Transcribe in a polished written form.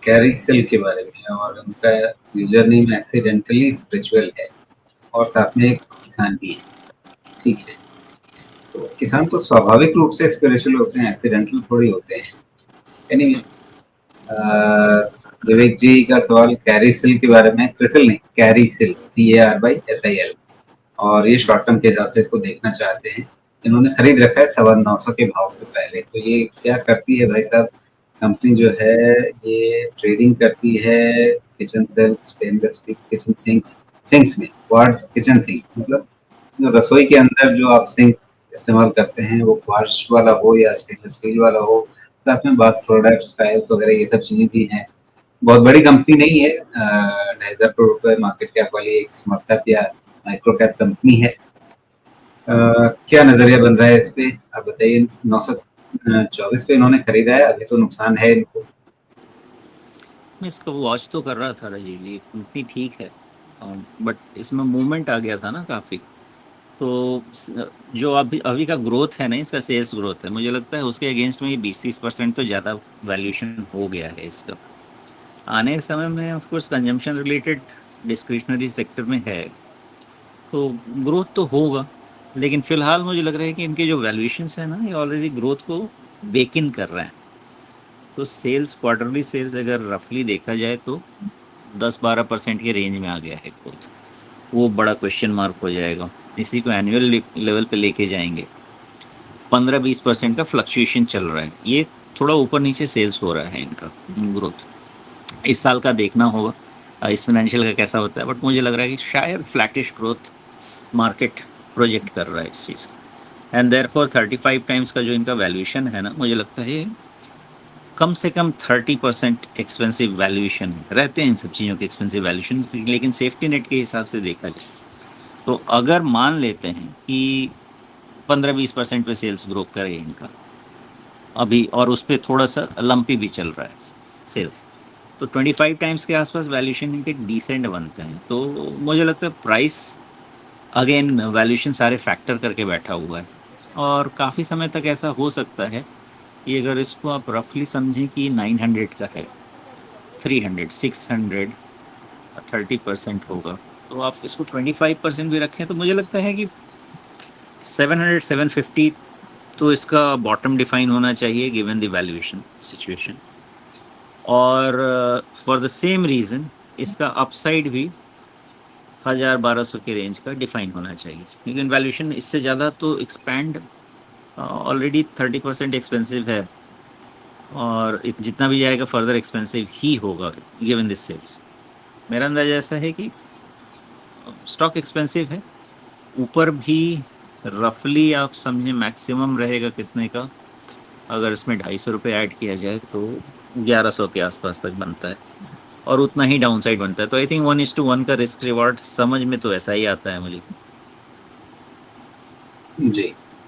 कैरिसल के बारे में, और उनका यूजर नेम एक्सीडेंटली स्पिरिचुअल है, और साथ में एक किसान भी है। ठीक है, तो किसान तो स्वाभाविक रूप से स्पिरिचुअल होते हैं, एक्सीडेंटल थोड़ी होते हैं। एनीवे, विवेक जी का सवाल कैरिसल के बारे में, क्रिसल नहीं, कैरिसल, CARYSIL, और ये शॉर्ट टर्म के हिसाब से इसको देखना चाहते हैं। इन्होंने खरीद रखा है 950 के भाव पे पहले। तो ये क्या करती है भाई साहब, कंपनी जो है ये ट्रेडिंग करती है kitchen sink, stainless steel kitchen sinks में, क्वार्ट्ज किचन सिंक, मतलब जो रसोई के अंदर जो आप सिंक इस्तेमाल करते हैं वो क्वार्ट्ज वाला हो या स्टेनलेस स्टील वाला हो, साथ में बाथ प्रोडक्ट्स, टाइल्स वगैरह ये सब चीजें भी हैं। बहुत बड़ी कंपनी नहीं है, 2,500 करोड़ रुपए मार्केट कैप वाली एक स्मॉल कैप या माइक्रो कैप कंपनी है। क्या नजरिया बन रहा है इस पे, आप बताइए। 924 पे इन्होंने खरीदा है, अभी तो नुकसान है इनको। मैं इसको वॉच तो कर रहा था राजीव जी, कंपनी ठीक है, बट इसमें मूवमेंट आ गया था ना काफ़ी। तो जो अभी अभी का ग्रोथ है ना, इसका सेल्स ग्रोथ है, मुझे लगता है उसके अगेंस्ट में 20-30% तो ज़्यादा वैल्यूएशन हो गया है इसका। आने के समय में of course consumption related discretionary sector में है, तो ग्रोथ तो होगा, लेकिन फ़िलहाल मुझे लग रहा है कि इनके जो वैल्यूएशंस हैं ना, ये ऑलरेडी ग्रोथ को बेक इन कर रहे हैं। तो सेल्स, क्वार्टरली सेल्स अगर रफली देखा जाए तो 10-12% के रेंज में आ गया है ग्रोथ। वो बड़ा क्वेश्चन मार्क हो जाएगा। इसी को एनुअल लेवल पे लेके जाएंगे। 15-20% का फ्लक्चुएशन चल रहा है, ये थोड़ा ऊपर नीचे सेल्स हो रहा है इनका ग्रोथ। इस साल का देखना होगा इस फाइनेंशियल का कैसा होता है, बट मुझे लग रहा है कि शायद फ्लैटिश ग्रोथ मार्केट प्रोजेक्ट कर रहा है इस चीज़ का। एंड देयरफॉर 35 टाइम्स का जो इनका वैल्यूएशन है ना, मुझे लगता है कम से कम 30% एक्सपेंसिव वैल्यूएशन रहते हैं इन सब चीज़ों के एक्सपेंसिव वैल्यूएशन, लेकिन सेफ्टी नेट के हिसाब से देखा जाए तो अगर मान लेते हैं कि 15-20% पे सेल्स ग्रो करे इनका अभी, और उस पर थोड़ा सा लंपी भी चल रहा है सेल्स, तो 25 टाइम्स के आसपास वैल्यूएशन इनके डिसेंट बनते हैं। तो मुझे लगता है प्राइस अगेन वैल्यूएशन सारे फैक्टर करके बैठा हुआ है, और काफ़ी समय तक ऐसा हो सकता है कि अगर इसको आप रफली समझें कि 900 का है, 300, 600, 30% होगा, तो आप इसको 25% भी रखें तो मुझे लगता है कि 700, 750 तो इसका बॉटम डिफाइन होना चाहिए गिवन द वैल्यूएशन सिचुएशन। और फॉर द सेम रीज़न इसका अपसाइड भी 1000-1200 के रेंज का डिफाइन होना चाहिए, लेकिन वैल्यूएशन इससे ज़्यादा तो एक्सपैंड ऑलरेडी 30% एक्सपेंसिव है, और जितना भी जाएगा फर्दर एक्सपेंसिव ही होगा गिवन दिस सेल्स। मेरा अंदाजा ऐसा है कि स्टॉक एक्सपेंसिव है, ऊपर भी रफली आप समझें मैक्सिमम रहेगा कितने का, अगर इसमें 250 रुपये ऐड किया जाए तो 1100 के आसपास तक बनता है, और उतना ही डाउन साइड बनता है। तो आई थिंक 1:1 का रिस्क रिवॉर्ड समझ में तो ऐसा ही आता है मुझे। जी।